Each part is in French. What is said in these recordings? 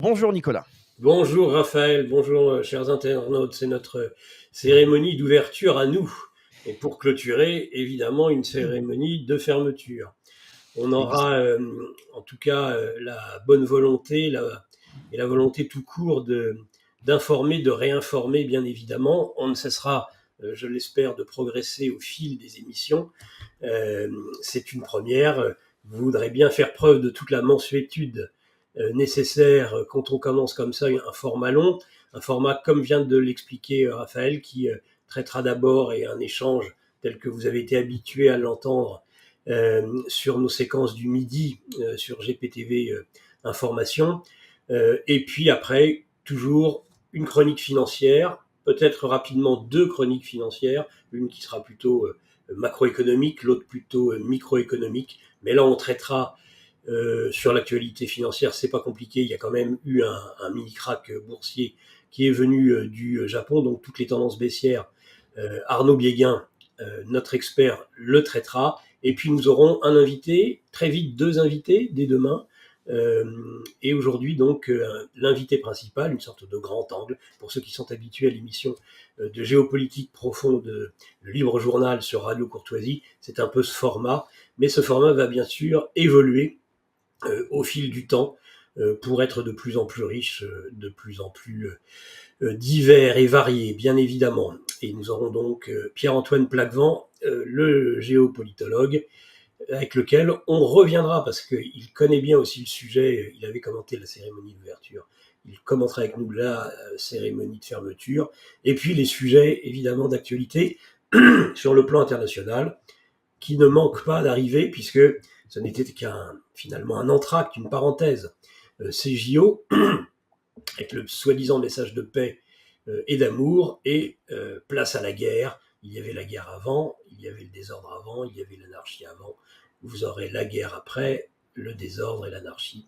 Bonjour Nicolas. Bonjour Raphaël, bonjour chers internautes, c'est notre cérémonie d'ouverture à nous. Et pour clôturer, évidemment, une cérémonie de fermeture. On Ex- aura en tout cas la bonne volonté et la volonté tout court d'informer, de réinformer, bien évidemment. On ne cessera, je l'espère, de progresser au fil des émissions. Euh, c'est une première. Je voudrais bien faire preuve de toute la mansuétude nécessaire quand on commence comme ça un format long, un format comme vient de l'expliquer Raphaël, qui traitera d'abord et un échange tel que vous avez été habitué à l'entendre sur nos séquences du midi sur GPTV Information, et puis après toujours une chronique financière, peut-être rapidement deux chroniques financières, une qui sera plutôt macroéconomique, l'autre plutôt microéconomique. Mais là, on traitera sur l'actualité financière. C'est pas compliqué. Il y a quand même eu un mini crack boursier qui est venu du Japon, donc toutes les tendances baissières. Arnaud Biéguin, notre expert, le traitera. Et puis nous aurons un invité, très vite deux invités dès demain. Et aujourd'hui, donc, l'invité principal, une sorte de grand angle, pour ceux qui sont habitués à l'émission de géopolitique profonde, le Libre Journal sur Radio Courtoisie, c'est un peu ce format. Mais ce format va bien sûr évoluer au fil du temps pour être de plus en plus riche, de plus en plus divers et variés, bien évidemment. Et nous aurons donc Pierre-Antoine Plaquevent, le géopolitologue, avec lequel on reviendra, parce qu'il connaît bien aussi le sujet, il avait commenté la cérémonie d'ouverture, il commentera avec nous la cérémonie de fermeture, et puis les sujets évidemment d'actualité sur le plan international, qui ne manquent pas d'arriver, puisque ce n'était finalement un entracte, une parenthèse. Ces JO, avec le soi-disant message de paix et d'amour, et place à la guerre. Il y avait la guerre avant, il y avait le désordre avant, il y avait l'anarchie avant. Vous aurez la guerre après, le désordre et l'anarchie.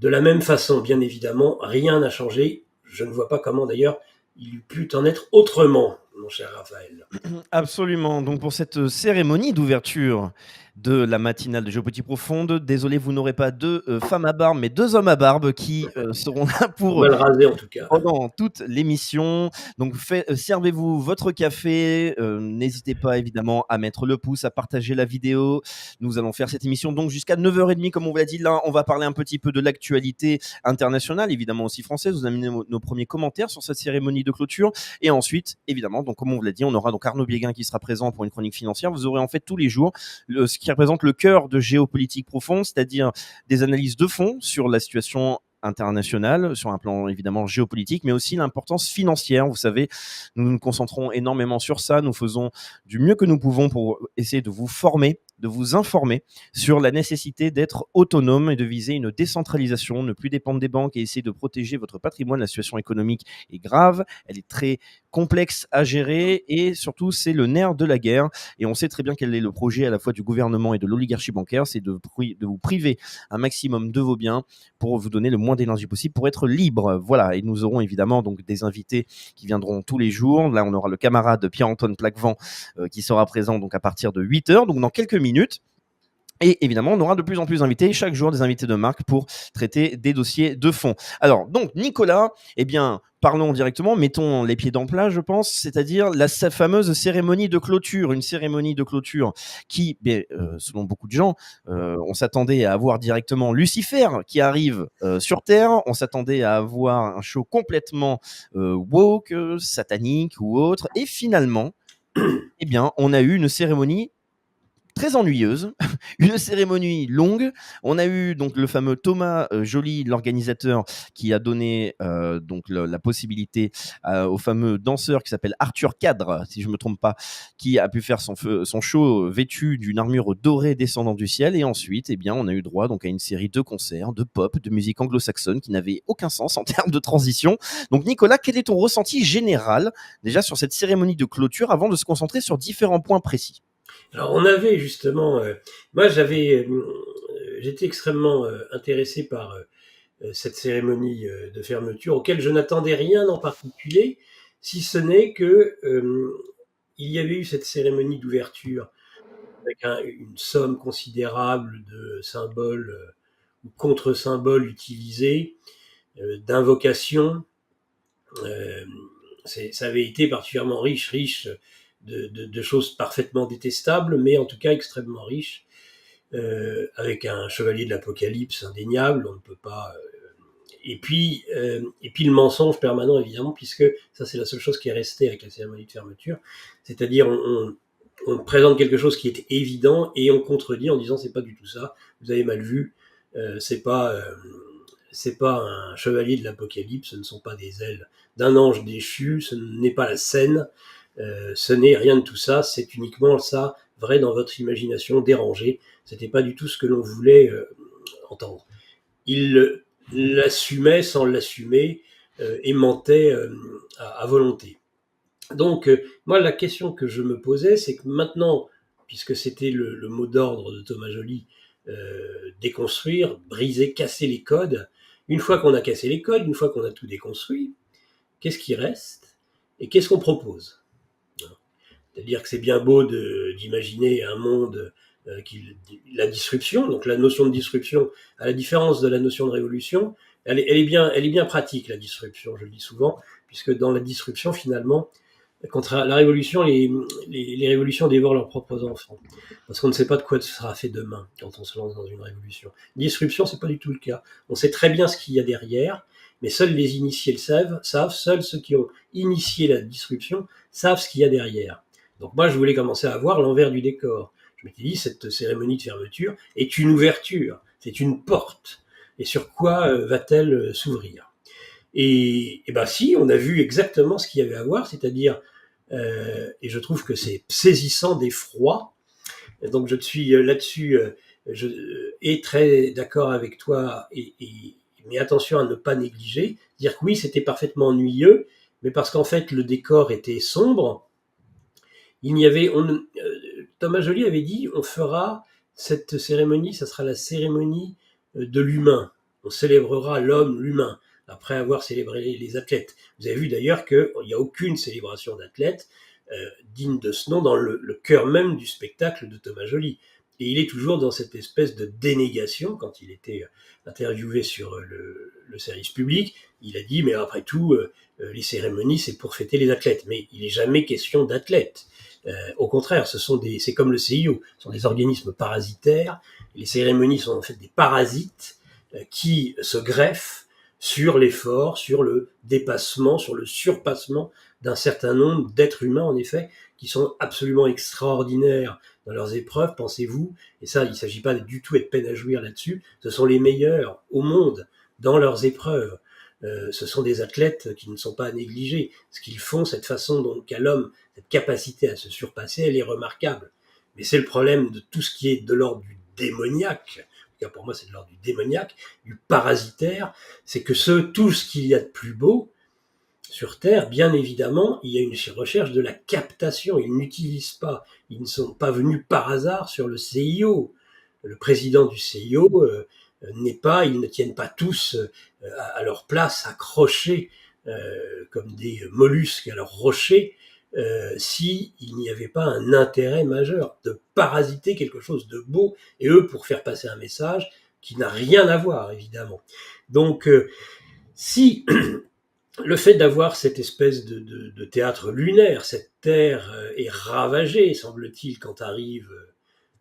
De la même façon, bien évidemment, rien n'a changé. Je ne vois pas comment d'ailleurs il eût pu en être autrement, mon cher Raphaël. Absolument. Donc pour cette cérémonie d'ouverture de la matinale de Géopolitique Profonde, désolé, vous n'aurez pas deux femmes à barbe, mais deux hommes à barbe qui seront là pour Mal rasé en tout cas. pendant toute l'émission. Donc servez-vous votre café. N'hésitez pas évidemment à mettre le pouce, à partager la vidéo. Nous allons faire cette émission donc jusqu'à 9h30, comme on vous l'a dit. Là, on va parler un petit peu de l'actualité internationale, évidemment aussi française. Vous amenez nos premiers commentaires sur cette cérémonie de clôture. Et ensuite, évidemment, donc comme on vous l'a dit, on aura donc Arnaud Biéguin qui sera présent pour une chronique financière. Vous aurez en fait tous les jours ce qui représente le cœur de Géopolitique Profonde, c'est-à-dire des analyses de fond sur la situation internationale, sur un plan évidemment géopolitique, mais aussi l'importance financière. Vous savez, nous nous concentrons énormément sur ça. Nous faisons du mieux que nous pouvons pour essayer de vous former, de vous informer sur la nécessité d'être autonome et de viser une décentralisation, ne plus dépendre des banques et essayer de protéger votre patrimoine. La situation économique est grave, elle est très complexe à gérer et surtout c'est le nerf de la guerre. Et on sait très bien quel est le projet à la fois du gouvernement et de l'oligarchie bancaire, c'est de vous priver un maximum de vos biens pour vous donner le moins d'énergie possible pour être libre. Voilà, et nous aurons évidemment donc des invités qui viendront tous les jours. Là, on aura le camarade Pierre-Antoine Plaquevent qui sera présent donc à partir de 8h, donc dans quelques minutes. Et évidemment, on aura de plus en plus d'invités, chaque jour des invités de marque pour traiter des dossiers de fond. Alors, donc, Nicolas, eh bien, parlons directement, mettons les pieds dans le plat, je pense, c'est-à-dire la fameuse cérémonie de clôture, une cérémonie de clôture qui, selon beaucoup de gens, on s'attendait à avoir directement Lucifer qui arrive sur Terre, on s'attendait à avoir un show complètement woke, satanique ou autre, et finalement, eh bien, on a eu une cérémonie très ennuyeuse, une cérémonie longue. On a eu donc le fameux Thomas Joly, l'organisateur, qui a donné donc la possibilité au fameux danseur qui s'appelle Arthur Cadre, si je ne me trompe pas, qui a pu faire son show vêtu d'une armure dorée descendant du ciel. Et ensuite, eh bien, on a eu droit donc à une série de concerts, de pop, de musique anglo-saxonne qui n'avaient aucun sens en termes de transition. Donc Nicolas, quel est ton ressenti général déjà sur cette cérémonie de clôture avant de se concentrer sur différents points précis? Alors on avait justement, moi j'étais extrêmement intéressé par cette cérémonie de fermeture, auquel je n'attendais rien en particulier, si ce n'est que il y avait eu cette cérémonie d'ouverture avec une somme considérable de symboles ou contre-symboles utilisés, d'invocations. Ça avait été particulièrement riche de choses parfaitement détestables, mais en tout cas extrêmement riche, avec un chevalier de l'Apocalypse indéniable, on ne peut pas. Et puis le mensonge permanent, évidemment, puisque ça c'est la seule chose qui est restée avec la cérémonie de fermeture, c'est-à-dire on présente quelque chose qui est évident et on contredit en disant c'est pas du tout ça, vous avez mal vu, c'est pas un chevalier de l'Apocalypse, ce ne sont pas des ailes d'un ange déchu, ce n'est pas la scène, ce n'est rien de tout ça, c'est uniquement ça, vrai dans votre imagination dérangée, c'était pas du tout ce que l'on voulait entendre. Il l'assumait sans l'assumer et mentait à volonté. Donc, moi, la question que je me posais, c'est que maintenant, puisque c'était le mot d'ordre de Thomas Joly, déconstruire, briser, casser les codes, une fois qu'on a cassé les codes, une fois qu'on a tout déconstruit, qu'est-ce qui reste et qu'est-ce qu'on propose? C'est-à-dire que c'est bien beau d'imaginer un monde la disruption, donc la notion de disruption, à la différence de la notion de révolution, elle est bien pratique, la disruption, je le dis souvent, puisque dans la disruption, finalement, contre la révolution, les révolutions dévorent leurs propres enfants. Parce qu'on ne sait pas de quoi sera fait demain quand on se lance dans une révolution. Disruption, c'est pas du tout le cas. On sait très bien ce qu'il y a derrière, mais seuls les initiés le savent, seuls ceux qui ont initié la disruption savent ce qu'il y a derrière. Donc moi, je voulais commencer à voir l'envers du décor. Je m'étais dit, cette cérémonie de fermeture est une ouverture, c'est une porte. Et sur quoi va-t-elle s'ouvrir? Et ben si, on a vu exactement ce qu'il y avait à voir, c'est-à-dire, et je trouve que c'est saisissant d'effroi. Donc je suis là-dessus, je est très d'accord avec toi, mais attention à ne pas négliger, dire que oui, c'était parfaitement ennuyeux, mais parce qu'en fait le décor était sombre. Il n'y avait, Thomas Joly avait dit, on fera cette cérémonie, ça sera la cérémonie de l'humain. On célébrera l'homme, l'humain, après avoir célébré les athlètes. Vous avez vu d'ailleurs qu'il n'y a aucune célébration d'athlètes digne de ce nom dans le cœur même du spectacle de Thomas Joly. Et il est toujours dans cette espèce de dénégation. Quand il était interviewé sur le service public, il a dit, mais après tout, les cérémonies, c'est pour fêter les athlètes. Mais il n'est jamais question d'athlètes. Au contraire, c'est comme le CIO, ce sont des organismes parasitaires. Les cérémonies sont en fait des parasites qui se greffent sur l'effort, sur le dépassement, sur le surpassement d'un certain nombre d'êtres humains, en effet, qui sont absolument extraordinaires dans leurs épreuves, pensez-vous, et ça, il ne s'agit pas du tout de peine à jouir là-dessus, ce sont les meilleurs au monde dans leurs épreuves. Ce sont des athlètes qui ne sont pas à négliger. Ce qu'ils font, cette façon dont qu'a l'homme, cette capacité à se surpasser, elle est remarquable. Mais c'est le problème de tout ce qui est de l'ordre du démoniaque. En tout cas, pour moi, c'est de l'ordre du démoniaque, du parasitaire. C'est que tout ce qu'il y a de plus beau sur Terre, bien évidemment, il y a une recherche de la captation. Ils n'utilisent pas, ils ne sont pas venus par hasard sur le CIO. Le président du CIO ils ne tiennent pas tous à leur place, accrochés comme des mollusques à leur rocher, si il n'y avait pas un intérêt majeur de parasiter quelque chose de beau, et eux pour faire passer un message qui n'a rien à voir, évidemment. Donc, si le fait d'avoir cette espèce de théâtre lunaire, cette terre est ravagée, semble-t-il, quand arrive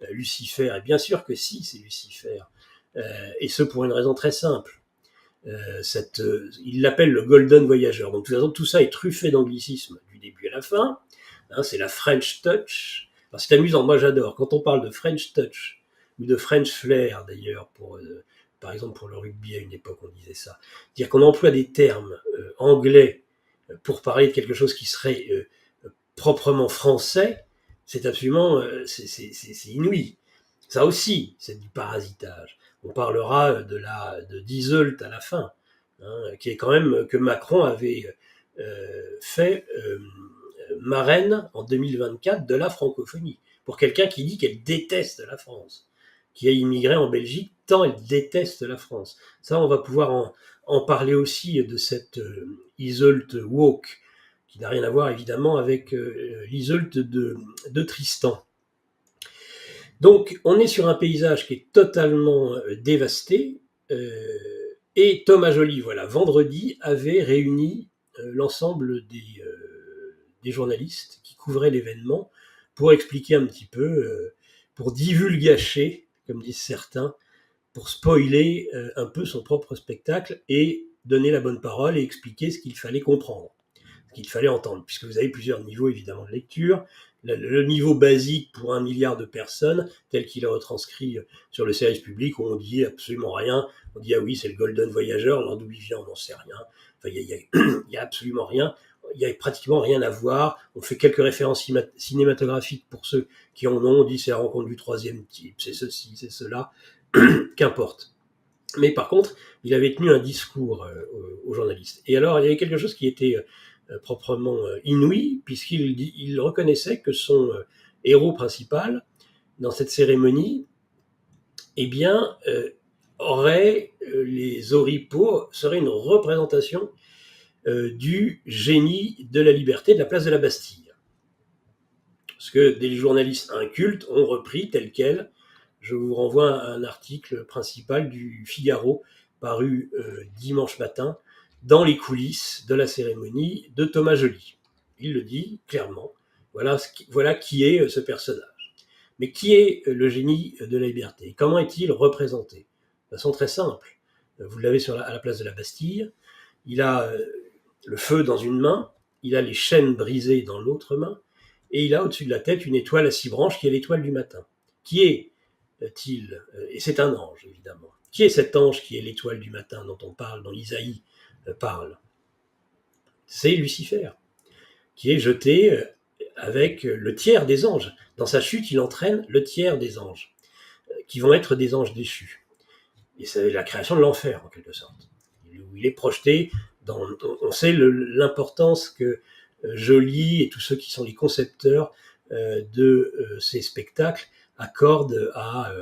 Lucifer, et bien sûr que si, c'est Lucifer, et ce pour une raison très simple. Il l'appelle le Golden Voyageur. Donc de toute façon, tout ça est truffé d'anglicisme du début à la fin. Hein, c'est la French Touch. Alors, c'est amusant, moi j'adore. Quand on parle de French Touch, ou de French Flair d'ailleurs, par exemple pour le rugby à une époque on disait ça, c'est-à-dire qu'on emploie des termes anglais pour parler de quelque chose qui serait proprement français, c'est absolument c'est inouï. Ça aussi, c'est du parasitage. On parlera d'Iseult à la fin, hein, qui est quand même que Macron avait fait marraine en 2024 de la francophonie, pour quelqu'un qui dit qu'elle déteste la France, qui a immigré en Belgique tant elle déteste la France. Ça, on va pouvoir en parler aussi de cette Iseult woke, qui n'a rien à voir évidemment avec l'Iseult de Tristan. Donc, on est sur un paysage qui est totalement dévasté, Et Thomas Joly, voilà, vendredi, avait réuni l'ensemble des journalistes qui couvraient l'événement pour expliquer un petit peu, pour divulgacher, comme disent certains, pour spoiler un peu son propre spectacle et donner la bonne parole et expliquer ce qu'il fallait comprendre, ce qu'il fallait entendre, puisque vous avez plusieurs niveaux évidemment de lecture. Le niveau basique pour 1 milliard de personnes, tel qu'il est retranscrit sur le service public, où on dit absolument rien, on dit ah oui c'est le Golden Voyageur, alors d'où il vient on n'en sait rien, enfin il y a absolument rien, il y a pratiquement rien à voir, on fait quelques références cinématographiques pour ceux qui en ont, on dit c'est la rencontre du troisième type, c'est ceci, c'est cela, qu'importe. Mais par contre, il avait tenu un discours aux journalistes. Et alors, il y avait quelque chose qui était proprement inouï, puisqu'il reconnaissait que son héros principal, dans cette cérémonie, eh bien, les oripeaux seraient une représentation du génie de la liberté de la place de la Bastille. Parce que des journalistes incultes ont repris tel quel. Je vous renvoie à un article principal du Figaro paru dimanche matin dans les coulisses de la cérémonie de Thomas Joly. Il le dit clairement. Voilà qui est ce personnage. Mais qui est le génie de la liberté? Comment est-il représenté? De façon très simple. Vous l'avez à la place de la Bastille. Il a le feu dans une main, il a les chaînes brisées dans l'autre main, et il a au-dessus de la tête une étoile à 6 branches qui est l'étoile du matin. Qui est-il? Et c'est un ange, évidemment. Qui est cet ange qui est l'étoile du matin dont on parle, dont Isaïe parle? C'est Lucifer, qui est jeté avec le tiers des anges. Dans sa chute, il entraîne le tiers des anges, qui vont être des anges déchus. Et c'est la création de l'enfer, en quelque sorte. Il est projeté on sait l'importance que Joly et tous ceux qui sont les concepteurs de ces spectacles accordent à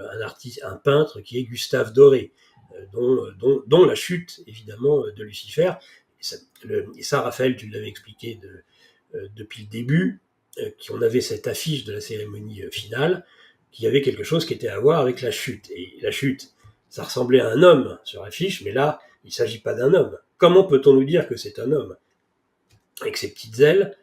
un peintre qui est Gustave Doré, dont la chute, évidemment, de Lucifer. Et ça, Raphaël, tu l'avais expliqué depuis le début, qu'on avait cette affiche de la cérémonie finale, qu'il y avait quelque chose qui était à voir avec la chute. Et la chute, ça ressemblait à un homme sur l'affiche, mais là, il ne s'agit pas d'un homme. Comment peut-on nous dire que c'est un homme? Avec ses petites ailes,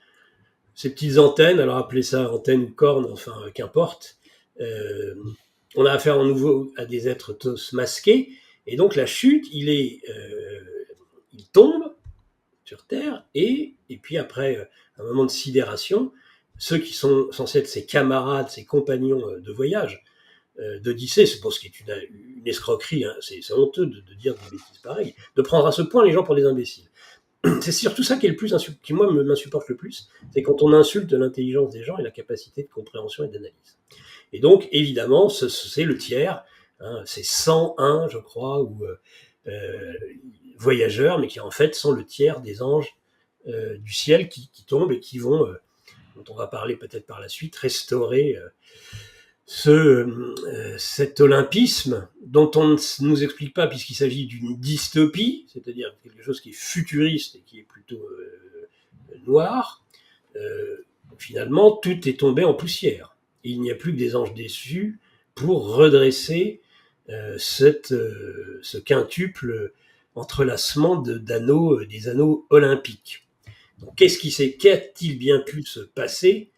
ses petites antennes, alors appelez ça antenne ou corne, enfin qu'importe. On a affaire en nouveau à des êtres tous masqués, et donc la chute, il tombe sur Terre, et puis après un moment de sidération, ceux qui sont censés être ses camarades, ses compagnons de voyage, d'Odyssée, c'est pour ce qui est une escroquerie, hein, c'est honteux de dire des bêtises pareilles, de prendre à ce point les gens pour des imbéciles. C'est surtout ça qui est le plus qui moi m'insupporte le plus, c'est quand on insulte l'intelligence des gens et la capacité de compréhension et d'analyse. Et donc évidemment, c'est le tiers, hein, c'est 101, je crois, ou voyageurs, mais qui en fait sont le tiers des anges du ciel qui tombent et qui vont, dont on va parler peut-être par la suite, restaurer cet olympisme dont on ne nous explique pas, puisqu'il s'agit d'une dystopie, c'est-à-dire quelque chose qui est futuriste et qui est plutôt noir, finalement tout est tombé en poussière. Et il n'y a plus que des anges déçus pour redresser ce quintuple entrelacement d'anneaux, des anneaux olympiques. Donc qu'a-t-il bien pu se passer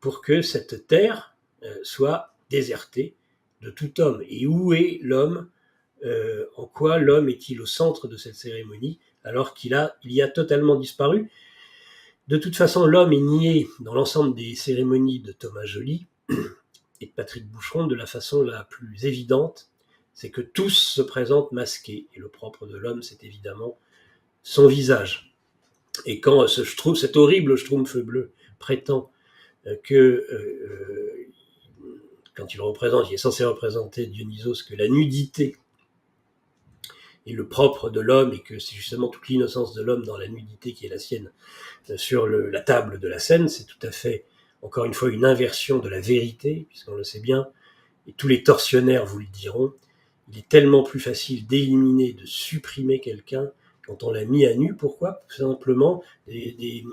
pour que cette terre soit désertée de tout homme? Et où est l'homme? En quoi l'homme est-il au centre de cette cérémonie alors qu'il y a totalement disparu? De toute façon, l'homme est nié dans l'ensemble des cérémonies de Thomas Joly et de Patrick Boucheron de la façon la plus évidente, c'est que tous se présentent masqués. Et le propre de l'homme, c'est évidemment son visage. Et quand cet horrible schtroumpf bleu prétend que quand il est censé représenter Dionysos, que la nudité est le propre de l'homme et que c'est justement toute l'innocence de l'homme dans la nudité qui est la sienne sur la table de la scène, c'est tout à fait, encore une fois, une inversion de la vérité, puisqu'on le sait bien, et tous les tortionnaires vous le diront, il est tellement plus facile d'éliminer, de supprimer quelqu'un quand on l'a mis à nu. Pourquoi? Tout simplement, des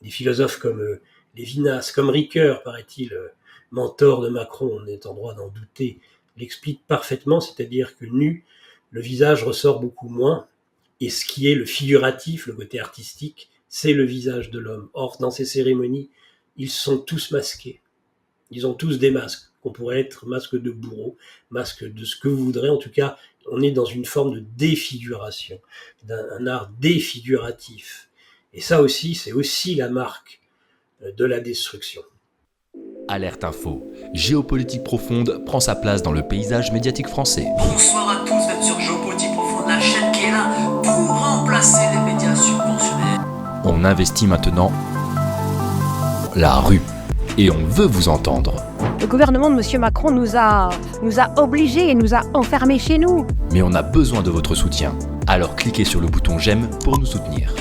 philosophes comme Lévinas, comme Ricoeur, paraît-il, mentor de Macron, on est en droit d'en douter, l'explique parfaitement, c'est-à-dire que nu, le visage ressort beaucoup moins, Et ce qui est le figuratif, le côté artistique, c'est le visage de l'homme. Or, dans ces cérémonies, ils sont tous masqués. Ils ont tous des masques, qu'on pourrait être masque de bourreau, masque de ce que vous voudrez. En tout cas, on est dans une forme de défiguration, d'un art défiguratif. Et ça aussi, c'est aussi la marque de la destruction. Alerte Info. Géopolitique profonde prend sa place dans le paysage médiatique français. Bonsoir à tous, vous êtes sur Géopolitique profonde, la chaîne qui est là pour remplacer les médias subventionnés. On investit maintenant la rue. Et on veut vous entendre. Le gouvernement de M. Macron nous a obligés et nous a enfermés chez nous. Mais on a besoin de votre soutien. Alors cliquez sur le bouton j'aime pour nous soutenir.